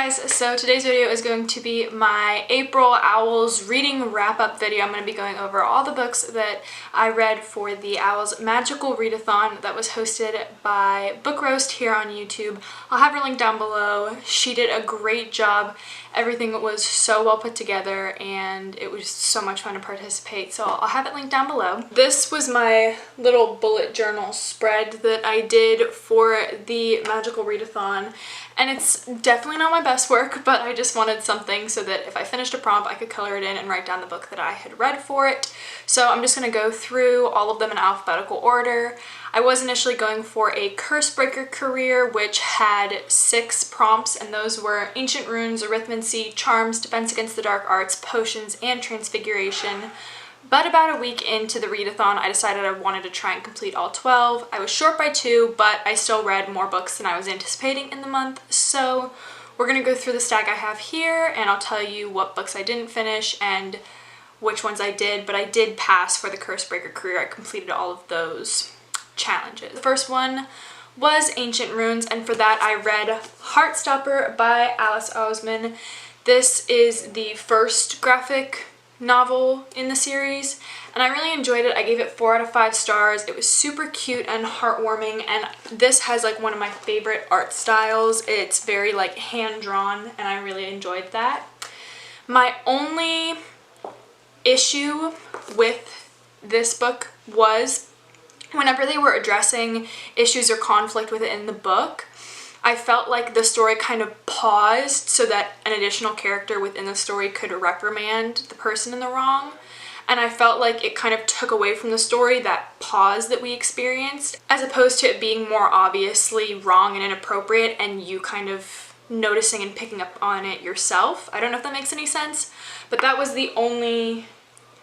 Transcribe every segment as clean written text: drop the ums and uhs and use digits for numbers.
guys, so today's video is going to be my April Owls reading wrap-up video. I'm going to be going over all the books that I read for the Owls Magical Readathon that was hosted by Book Roast here on YouTube. I'll have her link down below. She did a great job. Everything was so well put together and it was so much fun to participate, so I'll have it linked down below. This was my little bullet journal spread that I did for the Magical Readathon. And it's definitely not my best work, but I just wanted something so that if I finished a prompt, I could color it in and write down the book that I had read for it. So I'm just going to go through all of them in alphabetical order. I was initially going for a Cursebreaker career, which had 6 prompts, and those were Ancient Runes, Arithmancy, Charms, Defense Against the Dark Arts, Potions, and Transfiguration. But about a week into the readathon, I decided I wanted to try and complete all 12. I was short by 2, but I still read more books than I was anticipating in the month. So we're going to go through the stack I have here, and I'll tell you what books I didn't finish and which ones I did. But I did pass for the Cursebreaker career. I completed all of those challenges. The first one was Ancient Runes, and for that I read Heartstopper by Alice Oseman. This is the first graphic novel in the series, and I really enjoyed it. I gave it 4 out of 5 stars. It was super cute and heartwarming, and this has like one of my favorite art styles. It's very like hand-drawn, and I really enjoyed that. My only issue with this book was whenever they were addressing issues or conflict within the book, I felt like the story kind of paused so that an additional character within the story could reprimand the person in the wrong. And I felt like it kind of took away from the story, that pause that we experienced, as opposed to it being more obviously wrong and inappropriate and you kind of noticing and picking up on it yourself. I don't know if that makes any sense, but that was the only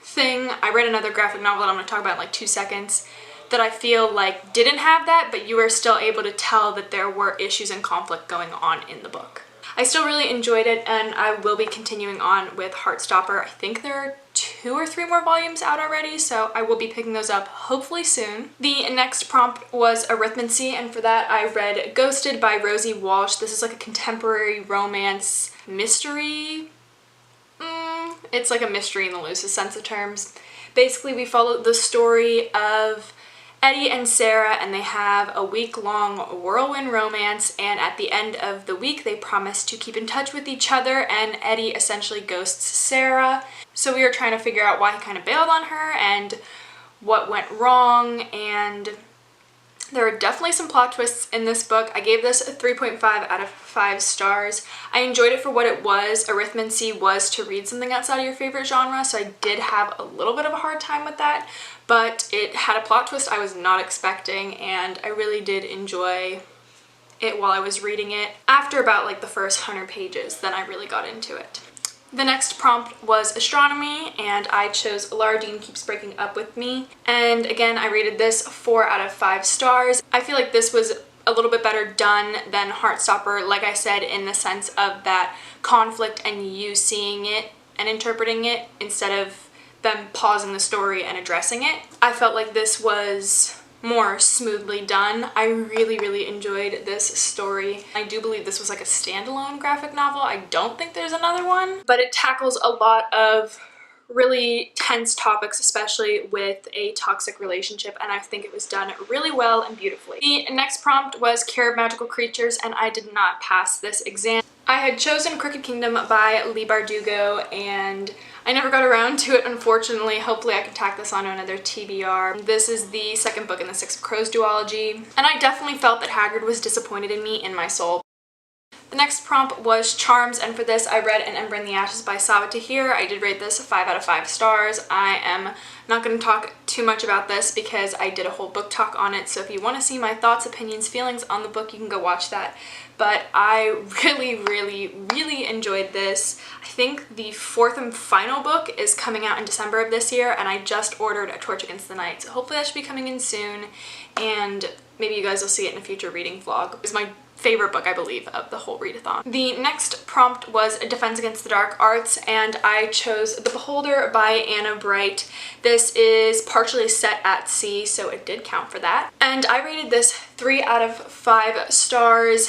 thing. I read another graphic novel that I'm going to talk about in like 2 seconds that I feel like didn't have that, but you were still able to tell that there were issues and conflict going on in the book. I still really enjoyed it, and I will be continuing on with Heartstopper. I think there are 2 or 3 more volumes out already, so I will be picking those up hopefully soon. The next prompt was Arithmancy, and for that I read Ghosted by Rosie Walsh. This is like a contemporary romance mystery. It's like a mystery in the loosest sense of terms. Basically, we follow the story of Eddie and Sarah, and they have a week-long whirlwind romance, and at the end of the week they promise to keep in touch with each other, and Eddie essentially ghosts Sarah. So we were trying to figure out why he kind of bailed on her and what went wrong, and there are definitely some plot twists in this book. I gave this a 3.5 out of 5 stars. I enjoyed it for what it was. Arithmancy was to read something outside of your favorite genre, so I did have a little bit of a hard time with that, but it had a plot twist I was not expecting, and I really did enjoy it while I was reading it. After about like the first 100 pages, then I really got into it. The next prompt was Astronomy, and I chose Lara Dean Keeps Breaking Up With Me. And again, I rated this 4 out of 5 stars. I feel like this was a little bit better done than Heartstopper, like I said, in the sense of that conflict and you seeing it and interpreting it instead of them pausing the story and addressing it. I felt like this was more smoothly done. I really, really enjoyed this story. I do believe this was like a standalone graphic novel. I don't think there's another one, but it tackles a lot of really tense topics, especially with a toxic relationship, and I think it was done really well and beautifully. The next prompt was Care of Magical Creatures, and I did not pass this exam. I had chosen Crooked Kingdom by Leigh Bardugo, and I never got around to it, unfortunately. Hopefully I can tack this on to another TBR. This is the second book in the Six of Crows duology, and I definitely felt that Haggard was disappointed in me in my soul. The next prompt was Charms, and for this I read An Ember in the Ashes by Sava Tahir. I did rate this 5 out of 5 stars. I am not going to talk too much about this because I did a whole book talk on it, so if you want to see my thoughts, opinions, feelings on the book, you can go watch that. But I really, really, really enjoyed this. I think the 4th and final book is coming out in December of this year, and I just ordered A Torch Against the Night, so hopefully that should be coming in soon, and maybe you guys will see it in a future reading vlog. It's my favorite book, I believe, of the whole readathon. The next prompt was Defense Against the Dark Arts, and I chose The Beholder by Anna Bright. This is partially set at sea, so it did count for that. And I rated this 3 out of 5 stars.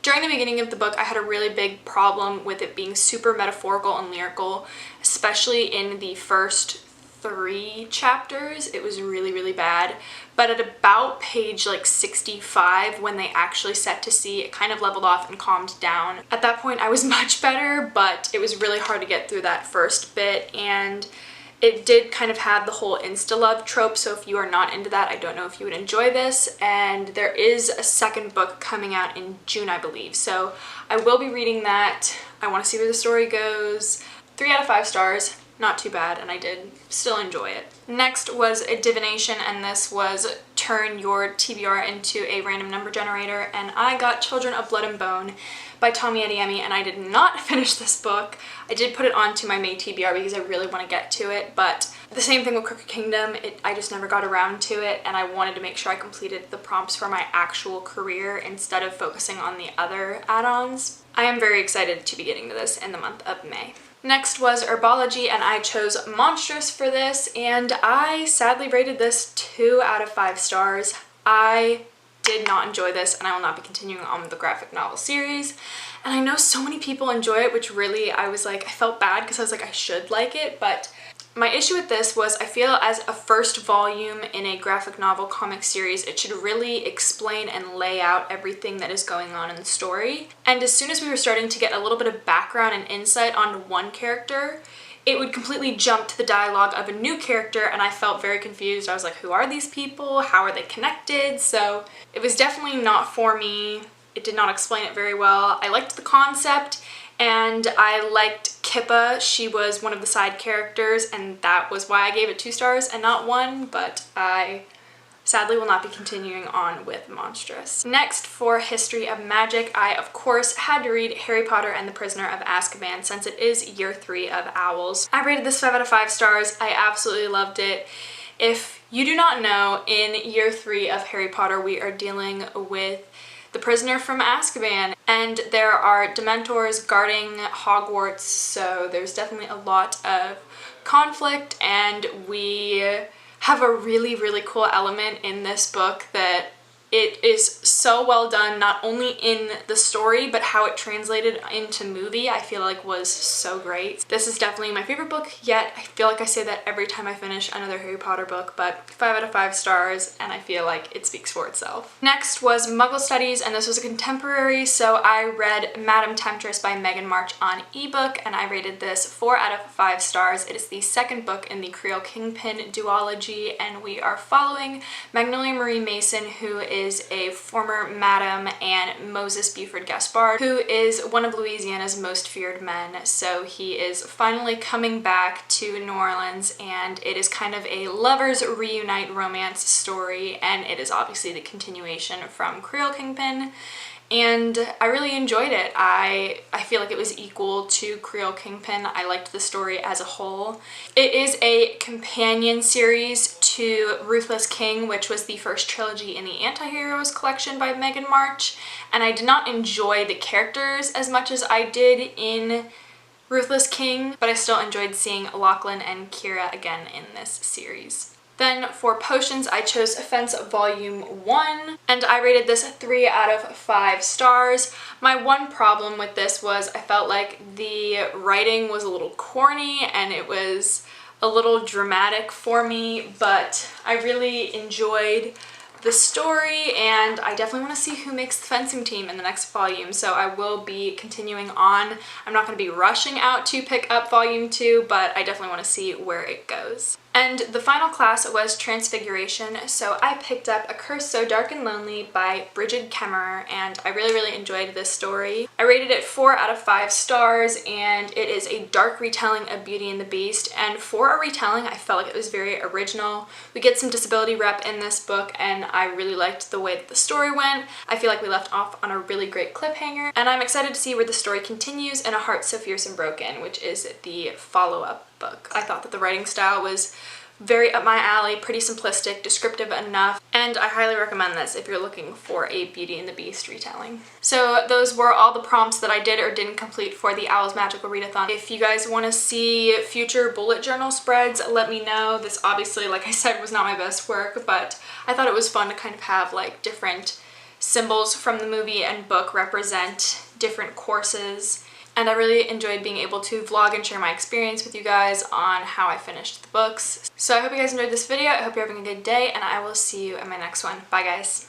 During the beginning of the book, I had a really big problem with it being super metaphorical and lyrical, especially in the first 3 chapters. It was really, really bad. But at about page like 65, when they actually set to sea, it kind of leveled off and calmed down. At that point, I was much better, but it was really hard to get through that first bit, and it did kind of have the whole insta-love trope, so if you are not into that, I don't know if you would enjoy this. And there is a second book coming out in June, I believe, so I will be reading that. I want to see where the story goes. 3 out of 5 stars. Not too bad, and I did still enjoy it. Next was a divination, and this was turn your TBR into a random number generator, and I got Children of Blood and Bone by Tommy Adeyemi, and I did not finish this book. I did put it onto my May TBR because I really want to get to it, but the same thing with Crooked Kingdom, I just never got around to it, and I wanted to make sure I completed the prompts for my actual career instead of focusing on the other add-ons. I am very excited to be getting to this in the month of May. Next was Herbology, and I chose Monstrous for this, and I sadly rated this 2 out of 5 stars. I did not enjoy this, and I will not be continuing on with the graphic novel series. And I know so many people enjoy it, which really, I felt bad because I was like, I should like it, but my issue with this was I feel as a first volume in a graphic novel comic series, it should really explain and lay out everything that is going on in the story. And as soon as we were starting to get a little bit of background and insight on one character, it would completely jump to the dialogue of a new character, and I felt very confused. I was like, who are these people? How are they connected? So it was definitely not for me. It did not explain it very well. I liked the concept, and I liked Kippa. She was one of the side characters, and that was why I gave it 2 stars and not 1, but I sadly will not be continuing on with Monstrous. Next, for History of Magic, I of course had to read Harry Potter and the Prisoner of Azkaban since it is year 3 of O.W.L.s. I rated this 5 out of 5 stars. I absolutely loved it. If you do not know, in year 3 of Harry Potter, we are dealing with the prisoner from Azkaban, and there are Dementors guarding Hogwarts, so there's definitely a lot of conflict, and we have a really, really cool element in this book that it is so well done, not only in the story, but how it translated into movie, I feel like was so great. This is definitely my favorite book yet. I feel like I say that every time I finish another Harry Potter book, but 5 out of 5 stars, and I feel like it speaks for itself. Next was Muggle Studies, and this was a contemporary, so I read Madam Temptress by Megan March on ebook, and I rated this 4 out of 5 stars. It is the second book in the Creole Kingpin duology, and we are following Magnolia Marie Mason, who is a former madam, and Moses Buford Gaspard, who is one of Louisiana's most feared men. So he is finally coming back to New Orleans, and it is kind of a lovers reunite romance story, and it is obviously the continuation from Creole Kingpin. And I really enjoyed it. I feel like it was equal to Creole Kingpin. I liked the story as a whole. It is a companion series to Ruthless King, which was the first trilogy in the Anti-Heroes collection by Megan March, and I did not enjoy the characters as much as I did in Ruthless King, but I still enjoyed seeing Lachlan and Kira again in this series. Then for potions, I chose Offense Volume 1, and I rated this 3 out of 5 stars. My one problem with this was I felt like the writing was a little corny and it was a little dramatic for me, but I really enjoyed the story, and I definitely want to see who makes the fencing team in the next volume, so I will be continuing on. I'm not going to be rushing out to pick up Volume 2, but I definitely want to see where it goes. And the final class was Transfiguration, so I picked up A Curse So Dark and Lonely by Bridget Kemmerer, and I really, really enjoyed this story. I rated it 4 out of 5 stars, and it is a dark retelling of Beauty and the Beast, and for a retelling, I felt like it was very original. We get some disability rep in this book, and I really liked the way that the story went. I feel like we left off on a really great cliffhanger, and I'm excited to see where the story continues in A Heart So Fierce and Broken, which is the follow-up book. I thought that the writing style was very up my alley, pretty simplistic, descriptive enough, and I highly recommend this if you're looking for a Beauty and the Beast retelling. So those were all the prompts that I did or didn't complete for the O.W.L.s Magical Readathon. If you guys want to see future bullet journal spreads, let me know. This obviously, like I said, was not my best work, but I thought it was fun to kind of have like different symbols from the movie and book represent different courses. And I really enjoyed being able to vlog and share my experience with you guys on how I finished the books. So I hope you guys enjoyed this video. I hope you're having a good day, and I will see you in my next one. Bye guys.